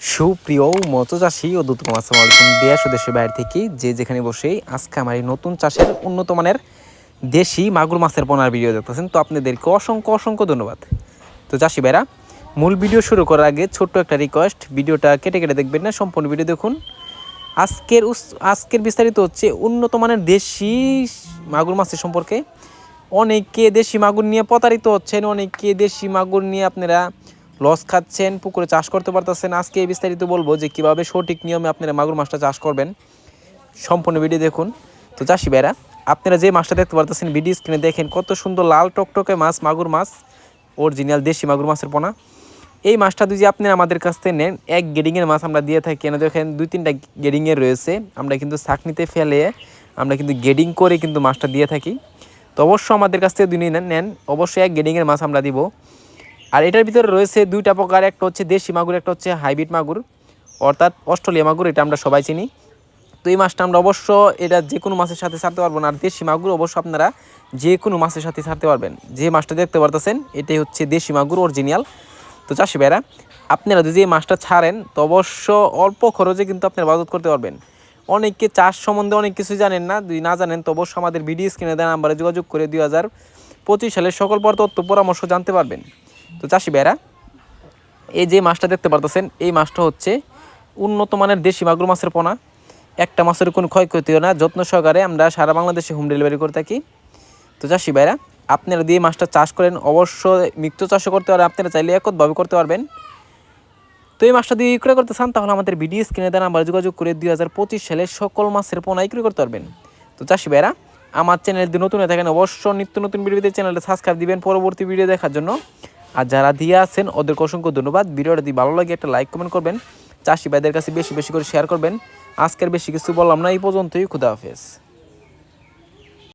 সুপ্রিয় মৎস্যচাষী ও দ্রুত আসসালামু আলাইকুম দেশ ও দেশের বাইরে থেকে যে যেখানে বসে আজকে আমার এই নতুন চাষের উন্নত মানের দেশি মাগুর মাছের পোনার ভিডিও দেখতেছেন। তো আপনাদেরকে অসংখ্য অসংখ্য ধন্যবাদ। তো চাষি ভাইরা, মূল ভিডিও শুরু করার আগে ছোট্ট একটা রিকোয়েস্ট, ভিডিওটা কেটে কেটে দেখবেন না, সম্পূর্ণ ভিডিও দেখুন। আজকের বিস্তারিত হচ্ছে উন্নত মানের দেশি মাগুর মাছের সম্পর্কে। অনেকে দেশি মাগুর নিয়ে প্রতারিত হচ্ছেন, অনেকে দেশি মাগুর নিয়ে আপনারা লস খাচ্ছেন, পুকুরে চাষ করতে পারতেছেন। আজকে এই বিস্তারিত বলবো যে কীভাবে সঠিক নিয়মে আপনারা মাগুর মাছটা চাষ করবেন। সম্পূর্ণ ভিডিও দেখুন। তো চাষি ভাইরা, আপনারা যে মাছটা দেখতে পারতেছেন ভিডিও স্ক্রিনে দেখেন কত সুন্দর লাল টকটকে মাছ, মাগুর মাছ, অরিজিনাল দেশি মাগুর মাছের পোনা। এই মাছটা যদি আপনি আমাদের কাছ থেকে নেন, এক গেডিংয়ের মাছ আমরা দিয়ে থাকি। এনে দেখেন 2-3টা গেডিংয়ের রয়েছে, আমরা কিন্তু ছাঁকনিতে ফেলে আমরা কিন্তু গেডিং করে কিন্তু মাছটা দিয়ে থাকি। তো অবশ্যই আমাদের কাছ থেকে নেন, অবশ্যই এক গেডিংয়ের মাছ আমরা দিব। আর এটার ভিতরে রয়েছে 2টা প্রকার, একটা হচ্ছে দেশি মাগুর, একটা হচ্ছে হাইব্রিড মাগুর অর্থাৎ অস্ট্রেলিয়া মাগুর, এটা আমরা সবাই চিনি। তো এই মাছটা আমরা অবশ্য এটা যে কোনো মাছের সাথে ছাড়তে পারবো না। আর দেশি মাগুর অবশ্য আপনারা যে কোনো মাছের সাথে ছাড়তে পারবেন। যে মাছটা দেখতে পারতেছেন এটাই হচ্ছে দেশি মাগুর অরিজিনাল। তো চাষি ভাইরা, আপনারা যদি এই মাছটা ছাড়েন তো অবশ্য অল্প খরচে কিন্তু আপনারা বাজার করতে পারবেন। অনেকে চাষ সম্বন্ধে অনেক কিছু জানেন না, যদি না জানেন তো অবশ্যই আমাদের ভিডিও স্ক্রিনে দেওয়া নাম্বারে যোগাযোগ করে 2025 সালের সকল তথ্য পরামর্শ জানতে পারবেন। তো চাষি ভাইরা, এই যে মাছটা দেখতে পারতেছেন এই মাছটা হচ্ছে উন্নত মানের দেশি মাগুর মাছের পোনা। একটা মাছের কোনো ক্ষয়ক্ষতি হয় না, যত্ন সহকারে আমরা সারা বাংলাদেশে হোম ডেলিভারি করে থাকি। তো চাষি ভাইরা, আপনারা দিয়ে মাছটা চাষ করেন, অবশ্য মিক্ত চাষও করতে পারেন, আপনারা চাইলে একতভাবে করতে পারবেন। তো এই মাছটা দিয়ে বিক্রয় করতে চান তাহলে আমাদের ভিডিও স্ক্রিনে দেওয়া নাম্বারে যোগাযোগ করে 2025 সালে সকল মাছের পোনা বিক্রয় করতে পারবেন। তো চাষি ভাইরা, আমার চ্যানেল যদি নতুন হয়ে থাকেন অবশ্য নিত্য নতুন ভিডিওতে চ্যানেলটা সাবস্ক্রাইব দিবেন পরবর্তী ভিডিও দেখার জন্য। আর যারা দিয়ে আছেন ওদেরকে অসংখ্য ধন্যবাদ। ভিডিওটা যদি ভালো লাগে একটা লাইক কমেন্ট করবেন, চাষি ভাইদের কাছে বেশি বেশি করে শেয়ার করবেন। আজকের বেশি কিছু বললাম না, এই পর্যন্তই। খুদা হাফেজ।